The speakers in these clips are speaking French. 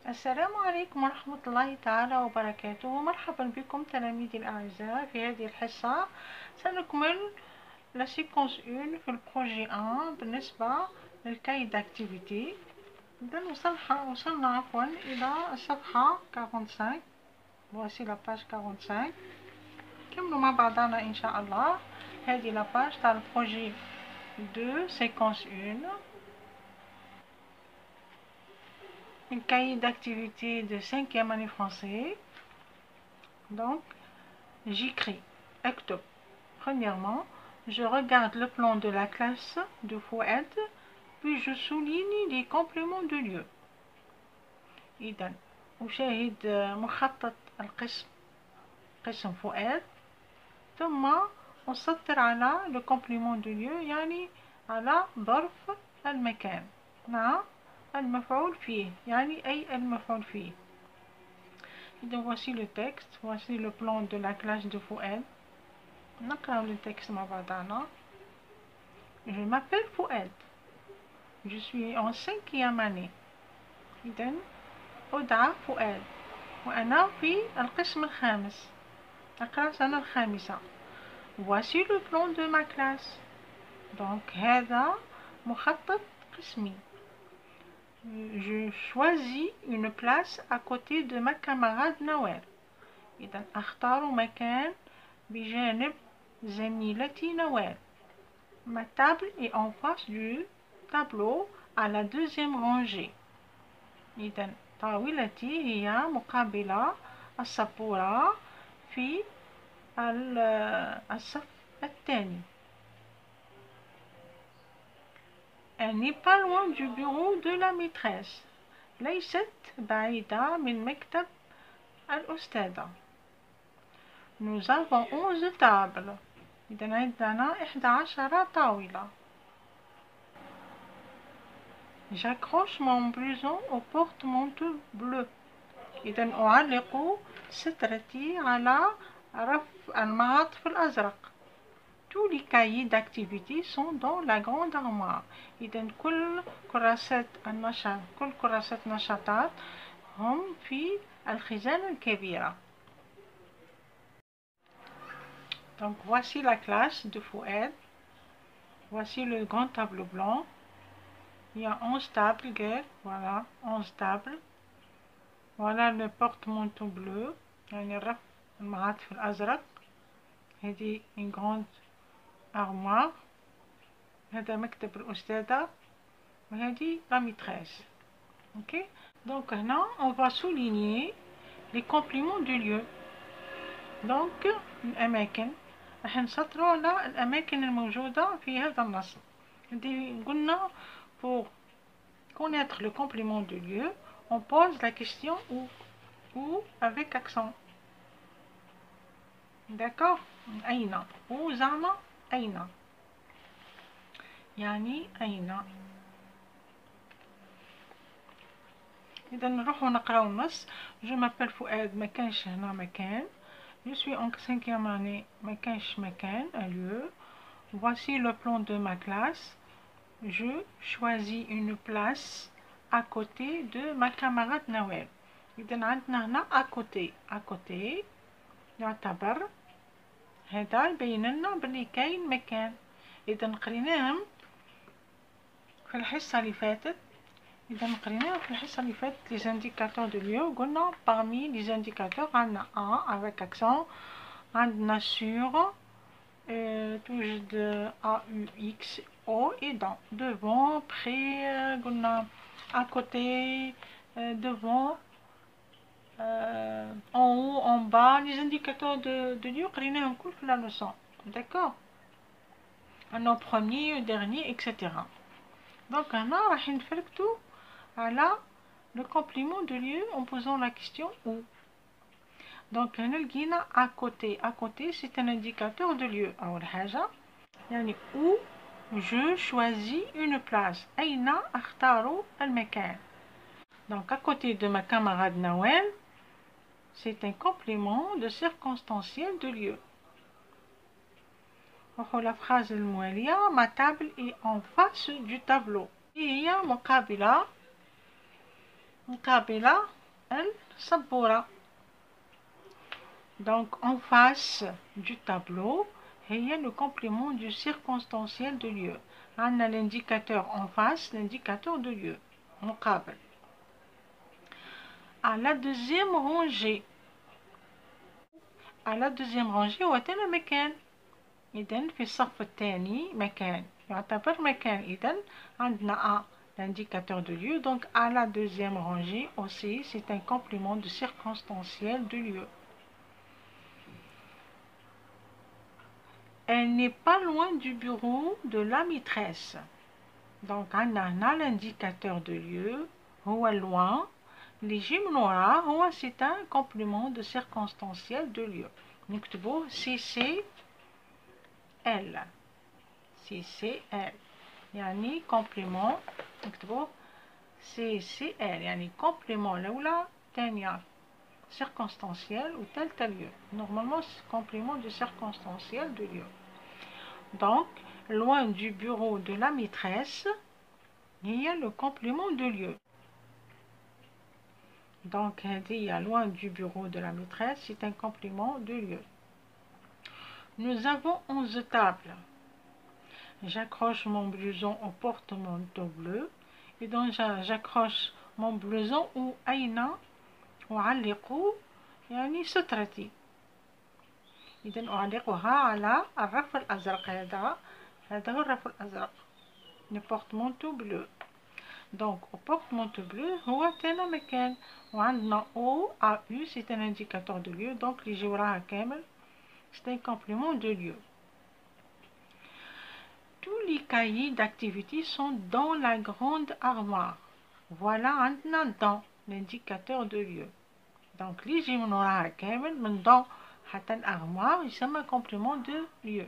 السلام عليكم ورحمة الله تعالى وبركاته. مرحبا بكم تلاميذي الأعزاء. في هذه الحصة سنكمل la séquence 1 في البروجي 1 بالنسبة للكاي d'activité. إذا وصلنا إلى الصفحة 45. voici la page 45. كملوا مع بعضنا إن شاء الله. هذه la page تاع البروجي 2 séquence 1. Un cahier d'activité de 5e année français. Donc, j'écris. Octobre. Premièrement, je regarde le plan de la classe de Fouad, puis je souligne les compléments de lieu. إذن أشاهد مخطط القسم قسم فؤاد، ثم أسطر على le complément de lieu، يعني على ظرف المكان مع المفعول فيه، يعني أي المفعول فيه. Donc voici le texte, voici le plan de la classe de Fouad. نقرأ le texte مع بعضنا. Je m'appelle Fouad. Je suis en 5e année. إذن أدعى فؤاد وأنا في القسم الخامس، أقرأ السنة الخامسة. Voici le plan de ma classe. Donc هذا مخطط قسمي. Je choisis une place à côté de ma camarade Noël. إذا أختار مكان بجانب زميلتي نوال. Ma table est en face du tableau à la 2e rangée. إذا طاولتي هي مقابلة السبورة في الصف الثاني. Elle n'est pas loin du bureau de la maîtresse. ليست بعيدة من مكتب الأستاذة. Nous avons 11 tables. إذا عندنا 11 طاولة. J'accroche mon blouson au porte-manteau bleu. إذا أعلق سترتي على رف المعاطف الأزرق. Tous les cahiers d'activité sont dans la grande armoire. إذا كل كراسات النشاطات هم في الخزانة الكبيرة. Donc voici la classe de Fouad. Voici le grand tableau blanc. Il y a 11 tables, voilà, 11 tables. Voilà le porte-manteau bleu. يعني الرف المعاطف الأزرق. هذه une grande armoire. هذا مكتب الأستاذة وهذه la maîtresse. Ok. Donc هنا on va souligner les compléments du lieu. Donc الأماكن راح نسطروا على الأماكن الموجودة في هذا النص. قلنا pour connaître le complément du lieu on pose la question où avec accent. D'accord. أين où زعما أين يعني أين. إذا نروحوا نقراو النص. Je m'appelle فؤاد ما كانش هنا مكان. Je suis en 5e année ما كانش مكان un lieu. Voici le plan de ma classe. Je choisis une place à côté de ma camarade Noël. إذا عندنا هنا à côté يعتبر هذا يبين لنا بلي كاين مكان. إذا قريناهم في الحصة اللي فاتت. les indicateurs de lieu. قلنا parmi les indicateurs عندنا un avec accent، عندنا sur، توجد AUX au et dans، devant près، قلنا à côté، devant، en haut en bas. les indicateurs de lieu قريناهم كل في la leçon. D'accord. en premier au dernier etc. Donc هنا راح نفرقتو على le complément de lieu en posant la question où. Donc هنا لقينا à côté c'est un indicateur de lieu. أول حاجة يعني où je choisis une place، أين أختار المكان. Donc à côté de ma camarade Noël c'est un complément de circonstanciel de lieu. نروحو la phrase الموالية. ma table est en face du tableau. هي مقابلة السبورة. Donc en face du tableau, il y a le complément du circonstanciel de lieu. On a l'indicateur en face, l'indicateur de lieu. مقابل. À la deuxième rangée وتنا مكان. إذن في الصف الثاني مكان يعتبر مكان. إذن عندنا l'indicateur de lieu. Donc à la deuxième rangée aussi, c'est un complément de circonstanciel de lieu. Elle n'est pas loin du bureau de la maîtresse. Donc on a l'indicateur de lieu هو loin. اللي يجي من وراه هو c'est un complément de circonstanciel de lieu. نكتبوه CCL. CCL يعني complément. نكتبوه CCL يعني complément الأولى الثانية circonstanciel وثالثة lieu. Normalement c'est complément de circonstanciel de lieu. Donc loin du bureau de la maîtresse, il y a le complément de lieu. Donc, il y a loin du bureau de la maîtresse, c'est un complément de lieu. Nous avons 11 tables. J'accroche mon blouson au porte-manteau bleu. Et donc, j'accroche mon blouson ou أين أعلق يعني سترتي. إذن أعلقها على الرف الأزرق. هذا هو الرف الأزرق. Le porte-manteau bleu. Donc au porte-manteau bleu هو تانا مكان. وعندنا O A U, c'est un indicateur de lieu. Donc اللي يجي وراها كامل c'est un complément de lieu. Tous les cahiers d'activité sont dans la grande armoire. Voilà عندنا dans l'indicateur de lieu. Donc اللي يجي من وراها كامل من dans حتى الأرموار يسمى complément de lieu.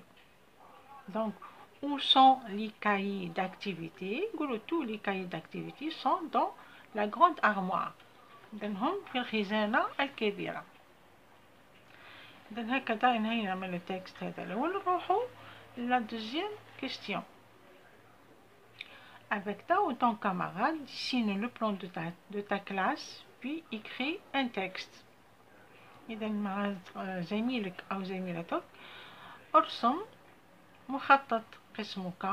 Donc où sont les cahiers d'activité? Tous les cahiers d'activité sont dans la grande armoire. هم في الخزانة الكبيرة. إذن هكذا انهينا من التكست هذا الأول. نروحو la deuxième question. Avec ta ou ton camarade, dessine le plan de ta classe puis écris un texte. إذا مع زميلك أو زميلتك ارسم مخطط قسمك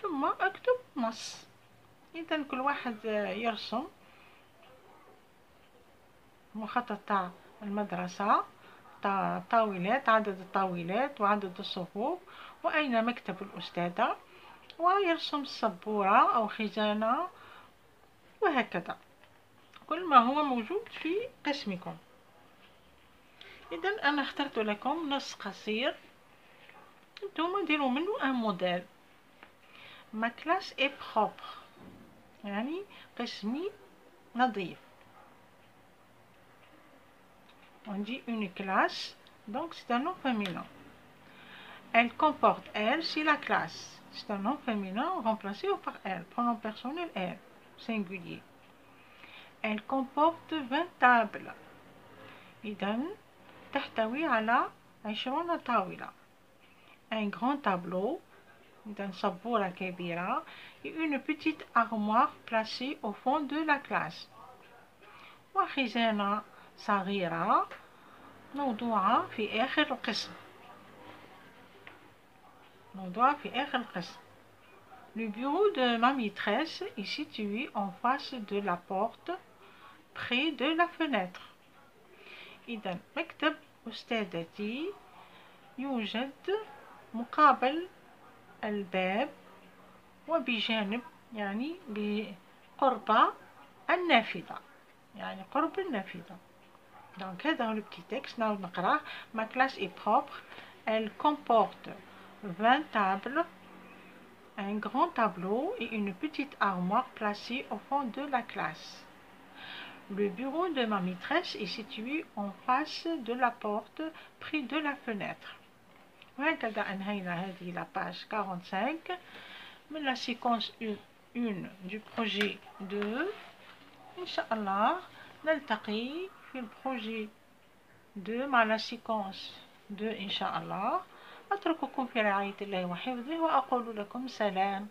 ثم اكتب نص. إذا كل واحد يرسم مخطط تاع المدرسة، تاع الطاولات، عدد الطاولات وعدد الصفوف وأين مكتب الأستاذة، ويرسم السبورة أو خزانة وهكذا كل ما هو موجود في قسمكم. إذا أنا اخترت لكم نص قصير انتم ديروا منه ان موديل. ما كلاس اي بروبر يعني قسمي نظيف. On dit une classe, donc c'est un nom féminin. Elle comporte elle, c'est la classe. C'est un nom féminin remplacé par elle. Pronom personnel elle, singulier. Elle comporte 20 tables. إذن تحتوي على 20 طاولة. Un grand tableau, d'un سبورة كبيرة, et une petite armoire placée au fond de la classe. وخزانة صغيرة موضوعة في آخر القسم. Le bureau de ma maîtresse est situé en face de la porte, près de la fenêtre. إذا مكتب أستاذتي يوجد مقابل الباب وبجانب يعني بقرب النافذة، يعني قرب النافذة. Donc هذا هو البتي تكست نعاود نقراه. Ma classe est propre. Elle comporte 20 tables, un grand tableau et une petite armoire placée au fond de la classe. Le bureau de ma maîtresse est situé en face de la porte, près de la fenêtre. وهكذا أنهينا هذه la page 45 من la séquence 1 du projet 2. إن شاء الله نلتقي في البروجي 2 مع la séquence 2 إن شاء الله. أترككم في رعاية الله وحفظه وأقول لكم سلام.